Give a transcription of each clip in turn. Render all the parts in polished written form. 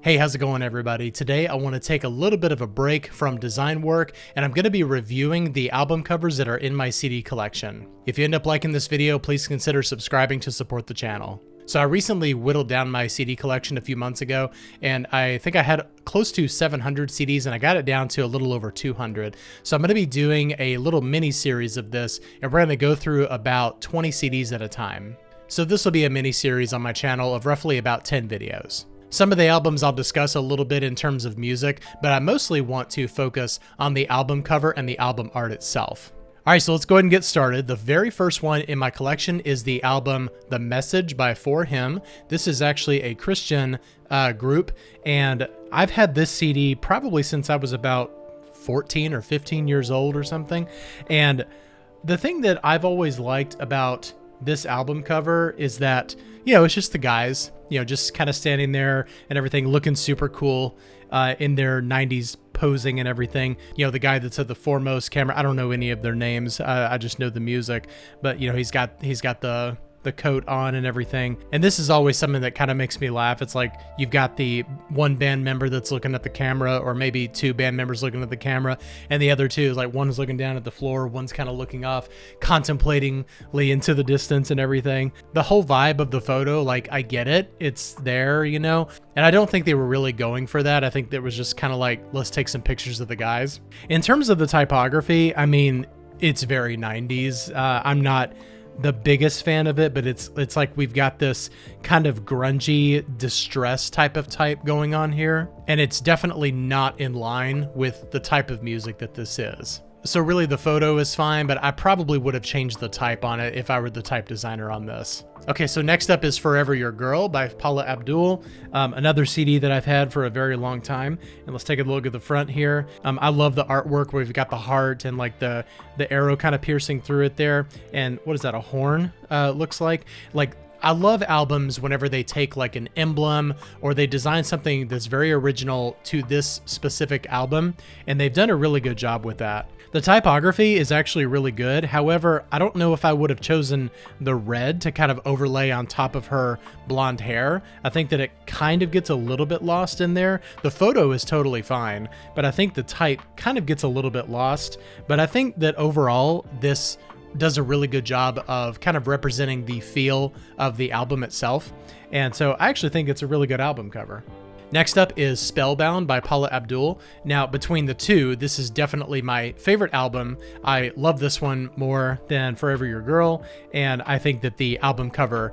Hey, how's it going, everybody? Today I want to take a little bit of a break from design work, and I'm going to be reviewing the album covers that are in my CD collection. If you end up liking this video, please consider subscribing to support the channel. So I recently whittled down my CD collection a few months ago, and I think I had close to 700 CDs, and I got it down to a little over 200. So I'm going to be doing a little mini series of this, and we're going to go through about 20 CDs at a time. So this will be a mini series on my channel of roughly about 10 videos. Some of the albums I'll discuss a little bit in terms of music, but I mostly want to focus on the album cover and the album art itself. All right, so let's go ahead and get started. The very first one in my collection is the album The Message by For Him. This is actually a Christian group, and I've had this CD probably since I was about 14 or 15 years old or something. And the thing that I've always liked about this album cover is that, it's just the guys, just kind of standing there and everything, looking super cool in their 90s posing and everything. The guy that's at the foremost camera, I don't know any of their names. I just know the music, but he's got the coat on and everything. And this is always something that kind of makes me laugh. It's like you've got the one band member that's looking at the camera, or maybe two band members looking at the camera, and the other two is like, one's looking down at the floor, one's kind of looking off contemplatingly into the distance and everything. The whole vibe of the photo, like, I get it, it's there, and I don't think they were really going for that. I think that was just kind of like, let's take some pictures of the guys. In terms of the typography, I mean, it's very 90s. I'm not the biggest fan of it, but it's like we've got this kind of grungy distress type of type going on here, and it's definitely not in line with the type of music that this is. So really the photo is fine, but I probably would have changed the type on it if I were the type designer on this. Okay, so next up is Forever Your Girl by Paula Abdul, another CD that I've had for a very long time. And let's take a look at the front here. I love the artwork where we've got the heart and like the arrow kind of piercing through it there. And what is that, a horn looks like? I love albums whenever they take like an emblem or they design something that's very original to this specific album, and they've done a really good job with that. The typography is actually really good. However, I don't know if I would have chosen the red to kind of overlay on top of her blonde hair. I think that it kind of gets a little bit lost in there. The photo is totally fine, but I think the type kind of gets a little bit lost. But I think that overall, this does a really good job of kind of representing the feel of the album itself. And so I actually think it's a really good album cover. Next up is Spellbound by Paula Abdul. Now, between the two, this is definitely my favorite album. I love this one more than Forever Your Girl, and I think that the album cover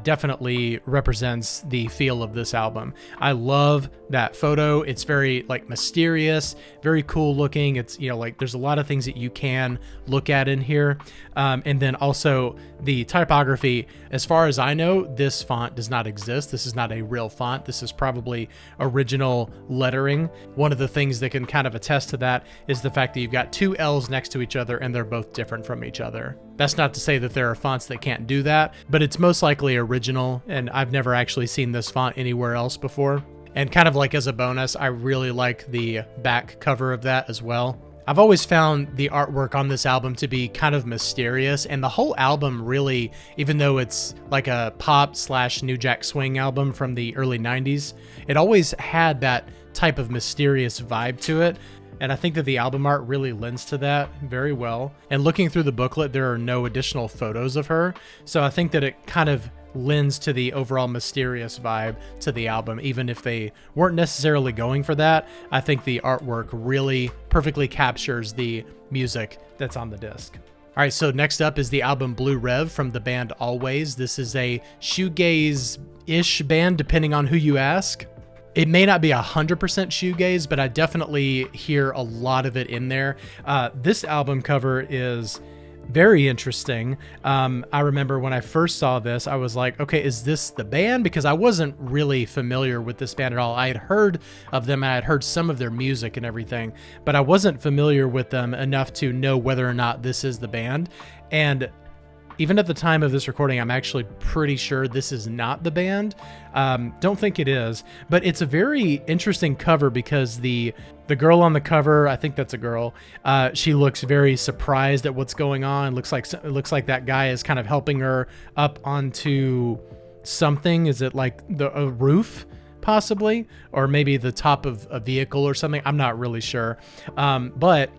definitely represents the feel of this album. I love that photo. It's very like mysterious, very cool looking. It's, like there's a lot of things that you can look at in here. And then also the typography, as far as I know, this font does not exist. This is not a real font. This is probably original lettering. One of the things that can kind of attest to that is the fact that you've got two L's next to each other and they're both different from each other. That's not to say that there are fonts that can't do that, but it's most likely original, and I've never actually seen this font anywhere else before. And kind of like as a bonus, I really like the back cover of that as well. I've always found the artwork on this album to be kind of mysterious, and the whole album really, even though it's like a pop/New Jack Swing album from the early 90s, it always had that type of mysterious vibe to it. And I think that the album art really lends to that very well. And looking through the booklet, there are no additional photos of her. So I think that it kind of lends to the overall mysterious vibe to the album. Even if they weren't necessarily going for that, I think the artwork really perfectly captures the music that's on the disc. All right, so next up is the album Blue Rev from the band Always. This is a shoegaze-ish band, depending on who you ask. It may not be 100% shoegaze, but I definitely hear a lot of it in there. This album cover is very interesting. I remember when I first saw this, I was like, okay, is this the band? Because I wasn't really familiar with this band at all. I had heard of them, and I had heard some of their music and everything, but I wasn't familiar with them enough to know whether or not this is the band. And even at the time of this recording, I'm actually pretty sure this is not the band. Don't think it is, but it's a very interesting cover because the girl on the cover, I think that's a girl, she looks very surprised at what's going on. It looks like that guy is kind of helping her up onto something. Is it like a roof? possibly, or maybe the top of a vehicle or something. I'm not really sure. But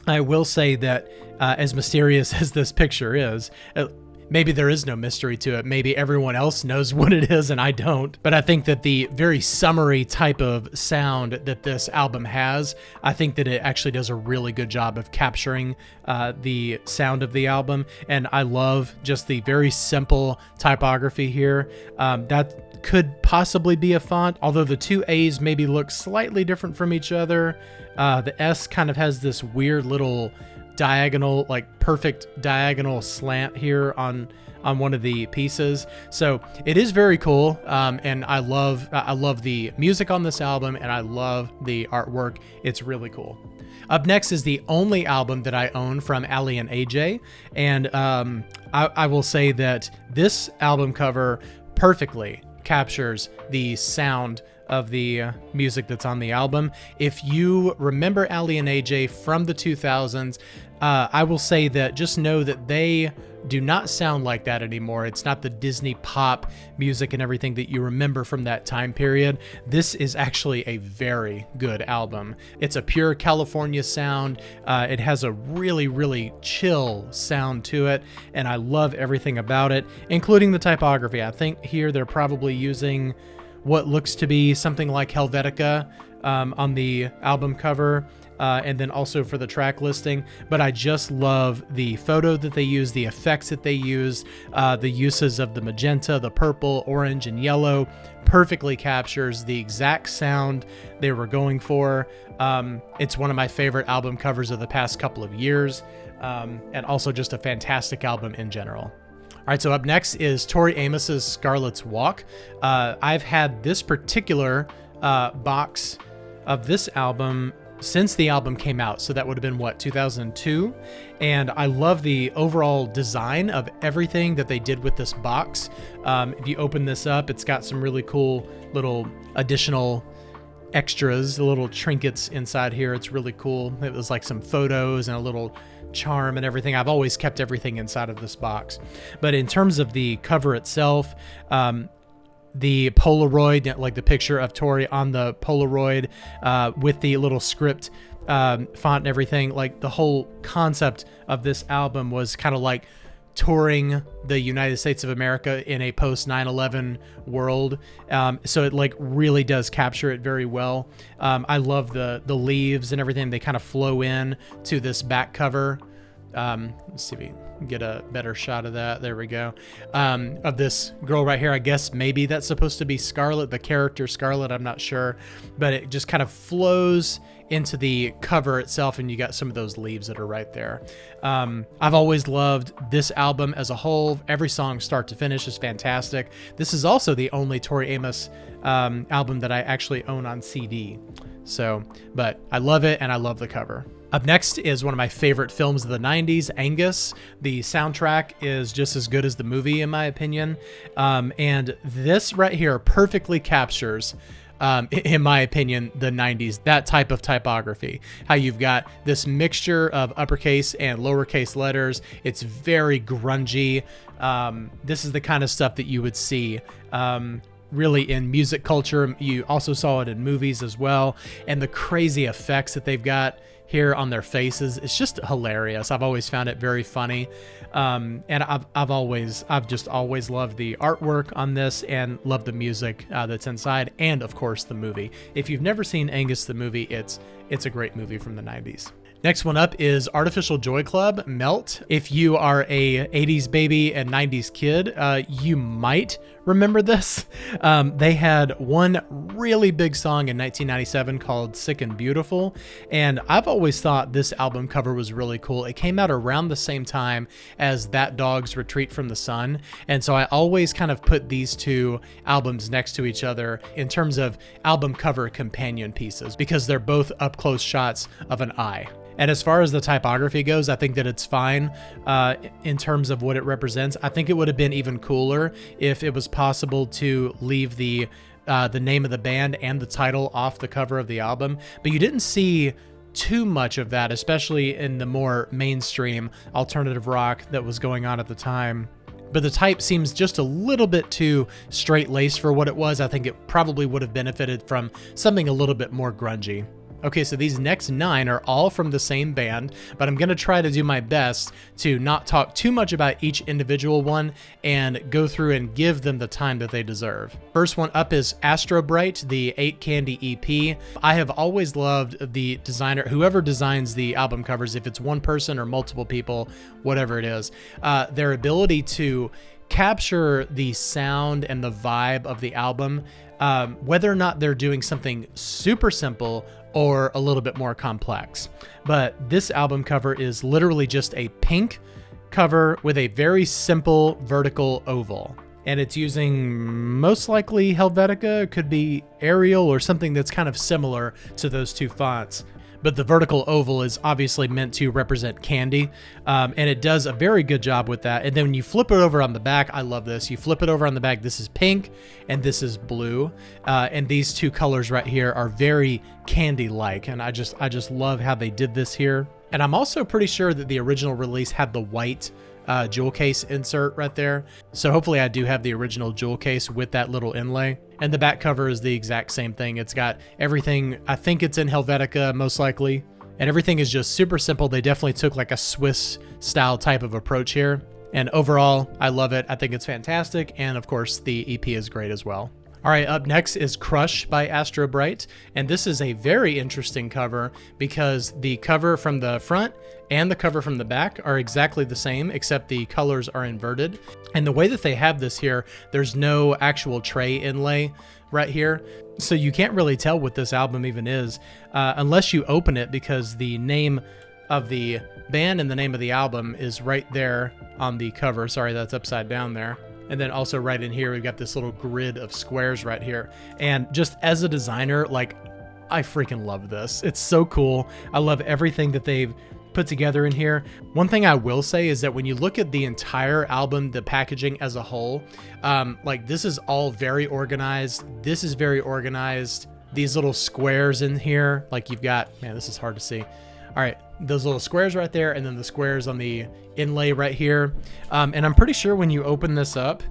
I will say that as mysterious as this picture is, maybe there is no mystery to it. Maybe everyone else knows what it is and I don't. But I think that the very summery type of sound that this album has, I think that it actually does a really good job of capturing the sound of the album. And I love just the very simple typography here. That could possibly be a font, although the two A's maybe look slightly different from each other. The S kind of has this weird little diagonal, like perfect diagonal slant here on one of the pieces. So it is very cool. And I love the music on this album, and I love the artwork. It's really cool. Up next is the only album that I own from Aly and AJ. And I will say that this album cover perfectly captures the sound of the music that's on the album. If you remember Aly and AJ from the 2000s, I will say that just know that they do not sound like that anymore. It's not the Disney pop music and everything that you remember from that time period. This is actually a very good album. It's a pure California sound. It has a really, really chill sound to it, and I love everything about it, including the typography. I think here they're probably using what looks to be something like Helvetica on the album cover, and then also for the track listing. But I just love the photo that they use, the effects that they use, the uses of the magenta, the purple, orange, and yellow perfectly captures the exact sound they were going for. It's one of my favorite album covers of the past couple of years, and also just a fantastic album in general. All right, so up next is Tori Amos's Scarlet's Walk. I've had this particular box of this album since the album came out. So that would have been, what, 2002? And I love the overall design of everything that they did with this box. If you open this up, it's got some really cool little additional extras, the little trinkets inside here. It's really cool. It was like some photos and a little charm and everything. I've always kept everything inside of this box. But in terms of the cover itself, the Polaroid, like the picture of Tori on the Polaroid with the little script font and everything, like the whole concept of this album was kind of like touring the United States of America in a post 9/11 world. So it like really does capture it very well. I love the leaves and everything. They kind of flow in to this back cover. Let's see if we can get a better shot of that. There we go. Of this girl right here. I guess maybe that's supposed to be Scarlet, the character Scarlet. I'm not sure, but it just kind of flows into the cover itself, and you got some of those leaves that are right there. I've always loved this album as a whole. Every song start to finish is fantastic. This is also the only Tori Amos album that I actually own on CD. So, but I love it, and I love the cover. Up next is one of my favorite films of the 90s, Angus. The soundtrack is just as good as the movie, in my opinion. And this right here perfectly captures, in my opinion, the 90s, that type of typography. How you've got this mixture of uppercase and lowercase letters. It's very grungy. This is the kind of stuff that you would see really in music culture. You also saw it in movies as well. And the crazy effects that they've got here on their faces, it's just hilarious. I've always found it very funny. And I've just always loved the artwork on this and love the music that's inside, and of course the movie. If you've never seen Angus the movie, it's a great movie from the 90s. Next one up is Artificial Joy Club, Melt. If you are a 80s baby and 90s kid, you might remember this. They had one really big song in 1997 called Sick and Beautiful, and I've always thought this album cover was really cool. It came out around the same time as That Dog's Retreat from the Sun, and so I always kind of put these two albums next to each other in terms of album cover companion pieces, because they're both up-close shots of an eye. And as far as the typography goes, I think that it's fine in terms of what it represents. I think it would have been even cooler if it was possible to leave the name of the band and the title off the cover of the album. But you didn't see too much of that, especially in the more mainstream alternative rock that was going on at the time. but the type seems just a little bit too straight-laced for what it was. I think it probably would have benefited from something a little bit more grungy. Okay, so these next 9 are all from the same band, but I'm gonna try to do my best to not talk too much about each individual one and go through and give them the time that they deserve. First one up is Astro Bright, the 8 Candy EP. I have always loved the designer, whoever designs the album covers, if it's one person or multiple people, whatever it is, their ability to capture the sound and the vibe of the album, whether or not they're doing something super simple or a little bit more complex. But this album cover is literally just a pink cover with a very simple vertical oval. And it's using most likely Helvetica, could be Arial or something that's kind of similar to those two fonts. But the vertical oval is obviously meant to represent candy, and it does a very good job with that. And then when you flip it over on the back, I love this. You flip it over on the back, this is pink, and this is blue, and these two colors right here are very candy-like, and I just love how they did this here. And I'm also pretty sure that the original release had the white jewel case insert right there. So hopefully I do have the original jewel case with that little inlay. And the back cover is the exact same thing. It's got everything, I think it's in Helvetica most likely, and everything is just super simple. They definitely took like a Swiss style type of approach here. And overall, I love it. I think it's fantastic. And of course, the EP is great as well. All right, up next is Crush by Astro Bright, and this is a very interesting cover because the cover from the front and the cover from the back are exactly the same, except the colors are inverted. And the way that they have this here, there's no actual tray inlay right here, so you can't really tell what this album even is unless you open it, because the name of the band and the name of the album is right there on the cover. Sorry, that's upside down there. And then also right in here, we've got this little grid of squares right here. And just as a designer, like, I freaking love this. It's so cool. I love everything that they've put together in here. One thing I will say is that when you look at the entire album, the packaging as a whole, like this is all very organized. This is very organized. These little squares in here, like you've got, man, this is hard to see. All right, those little squares right there, and then the squares on the inlay right here. And I'm pretty sure when you open this up,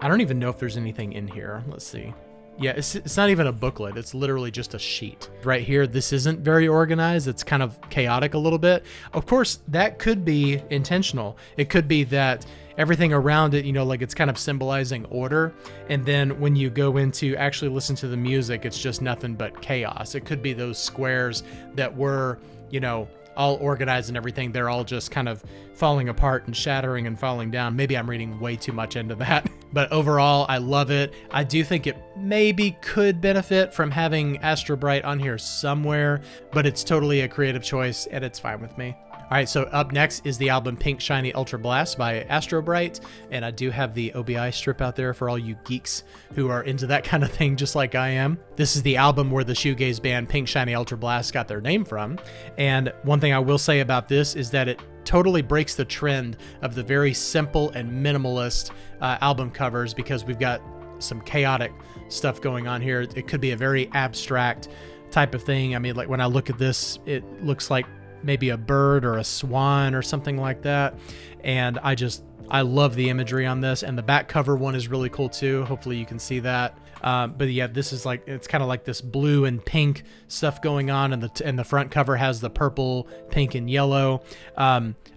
I don't even know if there's anything in here. Let's see. Yeah, it's not even a booklet. It's literally just a sheet. Right here, this isn't very organized. It's kind of chaotic a little bit. Of course, that could be intentional. It could be that everything around it, you know, like it's kind of symbolizing order. And then when you go into actually listen to the music, it's just nothing but chaos. It could be those squares that were, you know, all organized and everything. They're all just kind of falling apart and shattering and falling down. Maybe I'm reading way too much into that. But overall, I love it. I do think it maybe could benefit from having Astro Bright on here somewhere, but it's totally a creative choice and it's fine with me. All right, so up next is the album Pink Shiny Ultra Blast by Astro Bright, and I do have the OBI strip out there for all you geeks who are into that kind of thing just like I am. This is the album where the shoegaze band Pink Shiny Ultra Blast got their name from, and one thing I will say about this is that it totally breaks the trend of the very simple and minimalist album covers, because we've got some chaotic stuff going on here. It could be a very abstract type of thing. I mean, like when I look at this, it looks like maybe a bird or a swan or something like that. And I love the imagery on this, and the back cover one is really cool too. Hopefully you can see that. But yeah, this is like, it's kind of like this blue and pink stuff going on, and the front cover has the purple, pink, and yellow.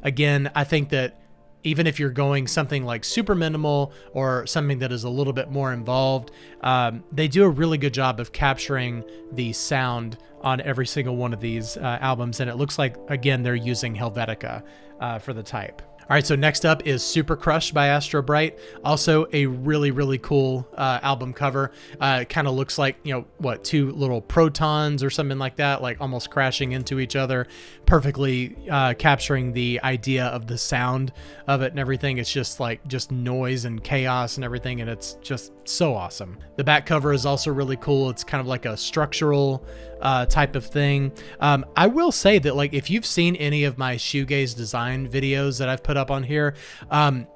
Again, I think that even if you're going something like super minimal or something that is a little bit more involved, they do a really good job of capturing the sound on every single one of these albums. And it looks like, again, they're using Helvetica for the type. All right, so next up is Super Crush by Astro Bright. Also a really, really cool album cover. It kind of looks like, you know, what, two little protons or something like that, like almost crashing into each other, perfectly capturing the idea of the sound of it and everything. It's just like just noise and chaos and everything, and it's just so awesome. The back cover is also really cool. It's kind of like a structural type of thing. I will say that, like, if you've seen any of my shoegaze design videos that I've put up on here,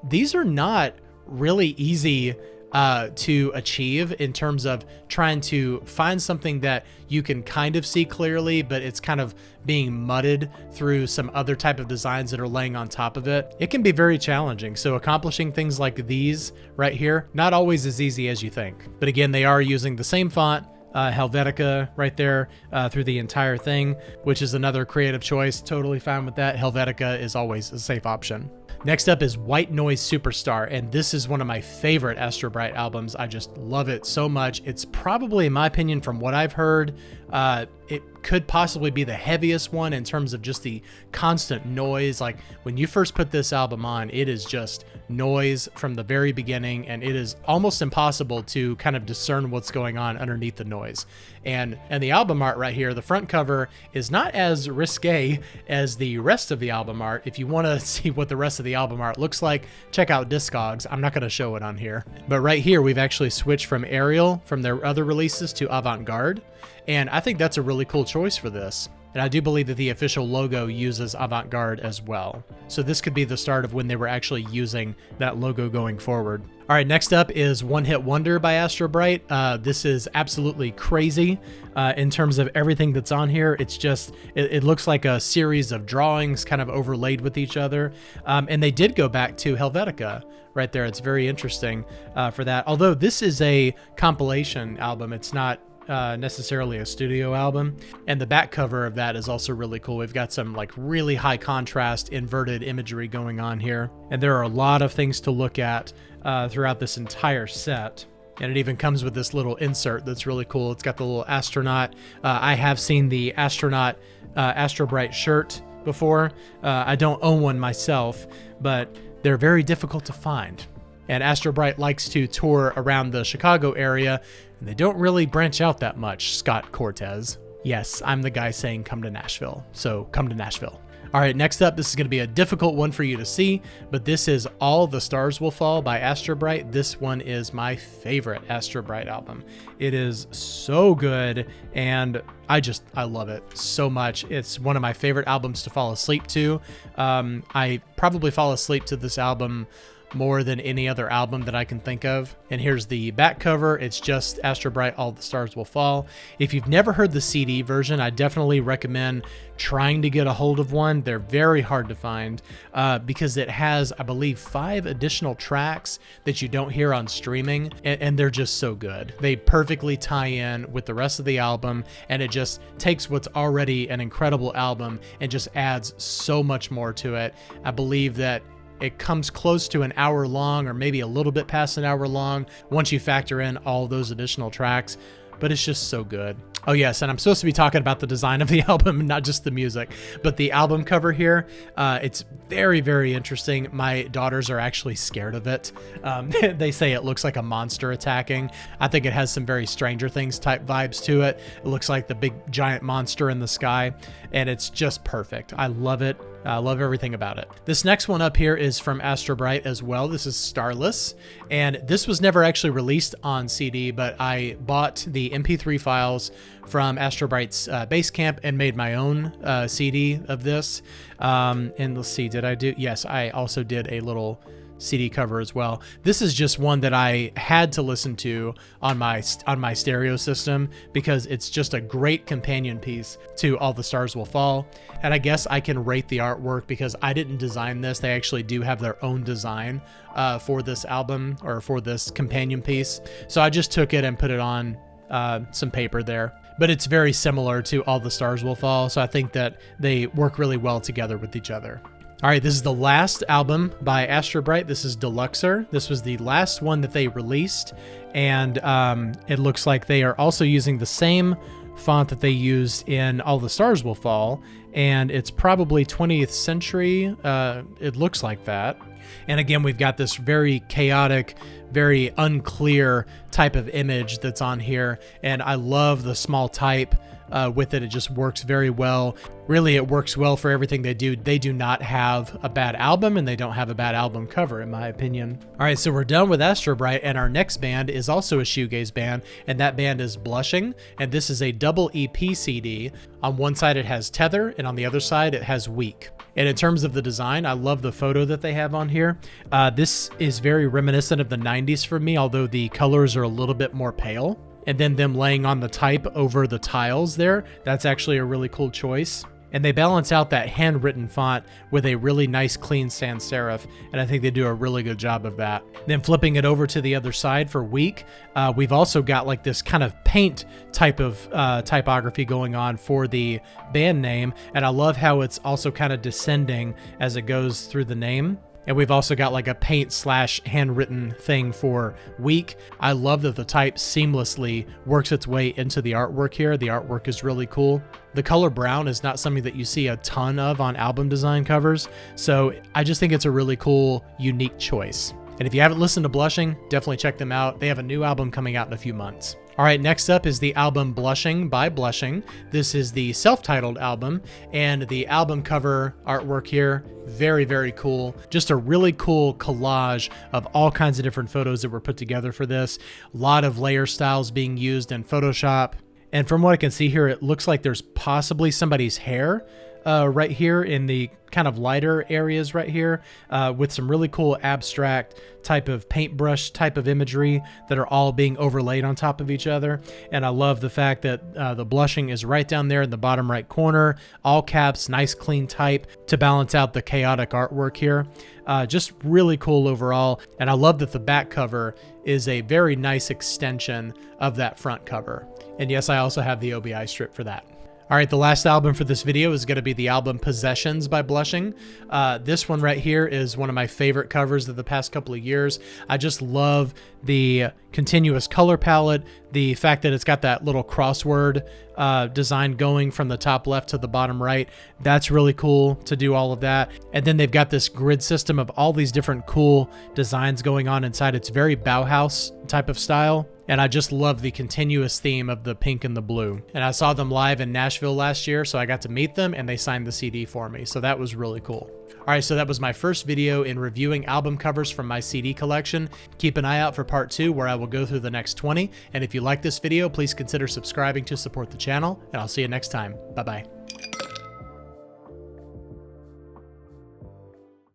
these are not really easy to achieve in terms of trying to find something that you can kind of see clearly, but it's kind of being mudded through some other type of designs that are laying on top of it. It can be very challenging. So accomplishing things like these right here, not always as easy as you think. But again, they are using the same font, Helvetica right there through the entire thing, which is another creative choice. Totally fine with that. Helvetica is always a safe option. Next up is White Noise Superstar, and this is one of my favorite Astro Bright albums. I just love it so much. It's probably, in my opinion, from what I've heard, it could possibly be the heaviest one in terms of just the constant noise. Like when you first put this album on, it is just noise from the very beginning, and it is almost impossible to kind of discern what's going on underneath the noise. And the album art right here, the front cover is not as risque as the rest of the album art. If you want to see what the rest of the album art looks like, check out Discogs. I'm not going to show it on here. But right here, we've actually switched from Ariel from their other releases to Avant-Garde. And I think that's a really cool choice for this. And I do believe that the official logo uses Avant-Garde as well. So this could be the start of when they were actually using that logo going forward. All right, next up is One Hit Wonder by Astro Bright. This is absolutely crazy in terms of everything that's on here. It's just, it looks like a series of drawings kind of overlaid with each other. And they did go back to Helvetica right there. It's very interesting for that. Although this is a compilation album, it's not necessarily a studio album. And the back cover of that is also really cool. We've got some like really high contrast inverted imagery going on here. And there are a lot of things to look at throughout this entire set. And it even comes with this little insert that's really cool. It's got the little astronaut. I have seen the astronaut Astro Bright shirt before. I don't own one myself, but they're very difficult to find. And Astro Bright likes to tour around the Chicago area, and they don't really branch out that much, Scott Cortez. Yes, I'm the guy saying come to Nashville, so come to Nashville. All right, next up, this is going to be a difficult one for you to see, but this is All the Stars Will Fall by Astro Bright. This one is my favorite Astro Bright album. It is so good, and I love it so much. It's one of my favorite albums to fall asleep to. I probably fall asleep to this album more than any other album that I can think of. And here's the back cover. It's just Astro Bright, All the Stars Will Fall. If you've never heard the CD version, I definitely recommend trying to get a hold of one. They're very hard to find because it has, I believe, 5 additional tracks that you don't hear on streaming, and they're just so good. They perfectly tie in with the rest of the album, and it just takes what's already an incredible album and just adds so much more to it. I believe that it comes close to an hour long, or maybe a little bit past an hour long once you factor in all those additional tracks, but it's just so good. Oh yes, and I'm supposed to be talking about the design of the album, not just the music, but the album cover here. It's very, very interesting. My daughters are actually scared of it. They say it looks like a monster attacking. I think it has some very Stranger Things type vibes to it. It looks like the big giant monster in the sky, and it's just perfect. I love it. I love everything about it. This next one up here is from Astro Bright as well. This is Starless, and this was never actually released on CD, but I bought the MP3 files from Astro Bright's Basecamp and made my own CD of this. And let's see, did I do? Yes, I also did a little CD cover as well. This is just one that I had to listen to on my stereo system because it's just a great companion piece to All the Stars Will Fall. And I guess I can rate the artwork because I didn't design this. They actually do have their own design for this album, or for this companion piece. So I just took it and put it on some paper there. But it's very similar to All the Stars Will Fall, so I think that they work really well together with each other. All right, this is the last album by Astro Bright. This is Deluxer. This was the last one that they released, and it looks like they are also using the same font that they used in All the Stars Will Fall, and it's probably 20th century. It looks like that. And again, we've got this very chaotic, very unclear type of image that's on here, and I love the small type with it. It just works very well. Really, it works well for everything they do. They do not have a bad album, and they don't have a bad album cover, in my opinion. All right, so we're done with Astro Bright, and our next band is also a shoegaze band, and that band is Blushing, and this is a double EP CD. On one side it has Tether, and on the other side it has Weak. And in terms of the design, I love the photo that they have on here. This is very reminiscent of the 90s 90s for me, although the colors are a little bit more pale. And then them laying on the type over the tiles there, that's actually a really cool choice. And they balance out that handwritten font with a really nice clean sans serif, and I think they do a really good job of that. Then flipping it over to the other side for Week, we've also got like this kind of paint type of typography going on for the band name, and I love how it's also kind of descending as it goes through the name. And we've also got like a paint / handwritten thing for Week. I love that the type seamlessly works its way into the artwork here. The artwork is really cool. The color brown is not something that you see a ton of on album design covers, so I just think it's a really cool, unique choice. And if you haven't listened to Blushing, definitely check them out. They have a new album coming out in a few months. All right, next up is the album Blushing by Blushing. This is the self-titled album, and the album cover artwork here, very, very cool. Just a really cool collage of all kinds of different photos that were put together for this. A lot of layer styles being used in Photoshop. And from what I can see here, it looks like there's possibly somebody's hair right here in the kind of lighter areas right here, with some really cool abstract type of paintbrush type of imagery that are all being overlaid on top of each other. And I love the fact that the blushing is right down there in the bottom right corner, all caps, nice clean type to balance out the chaotic artwork here. Just really cool overall. And I love that the back cover is a very nice extension of that front cover. And yes, I also have the OBI strip for that. All right, the last album for this video is going to be the album Possessions by Blushing. This one right here is one of my favorite covers of the past couple of years. I just love the continuous color palette, the fact that it's got that little crossword design going from the top left to the bottom right. That's really cool to do all of that. And then they've got this grid system of all these different cool designs going on inside. It's very Bauhaus type of style. And I just love the continuous theme of the pink and the blue. And I saw them live in Nashville last year, so I got to meet them and they signed the CD for me. So that was really cool. All right, so that was my first video in reviewing album covers from my CD collection. Keep an eye out for part 2 where I will go through the next 20. And if you like this video, please consider subscribing to support the channel, and I'll see you next time. Bye-bye.